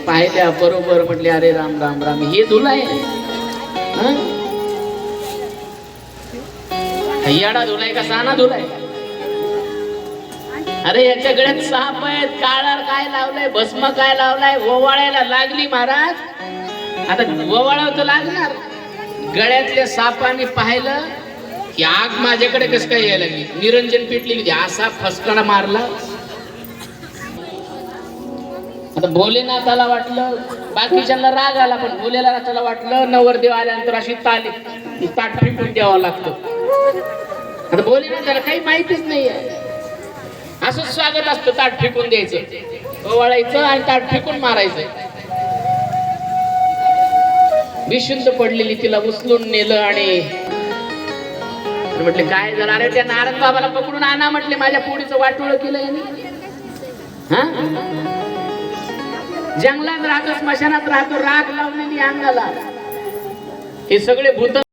पाहिल्या बरोबर म्हटले अरे राम राम राम हे धुलाय येडा धुलाय का साना धुलाय? अरे याच्या गळ्यात साप आहेत, काळार काय लावलंय, भस्म काय लावलाय, ओवाळायला लागली महाराज. आता ओवाळाव तर लागणार. गळ्यातल्या सापाने पाहिलं की आग माझ्याकडे कसं काय यायला लागली, निरंजन पेटली, असा फसकाना मारला. आता भोलेनाथाला वाटलं, बाकीच्यांना राग आला, पण भोलेनाथाला वाटलं नवरदेव आल्यानंतर अशी ताट फेकून द्यावं लागतं. आता भोलेनाथाला काही माहितीच नाहीये, असंच स्वागत असतं, ताट फेकून द्यायचं, ओवाळायचं आणि ताट फेकून मारायचं. विशुद्ध पडलेली तिला उचलून नेलं आणि म्हटले काय झालं? अरे त्या नारद बाबाला पकडून आणा म्हटले, माझ्या पोळीचं वाटोळ केलं यांनी. जंगलात राहतो, स्मशानात राहतो, राख लावलेली अंगाला. हे सगळे भूत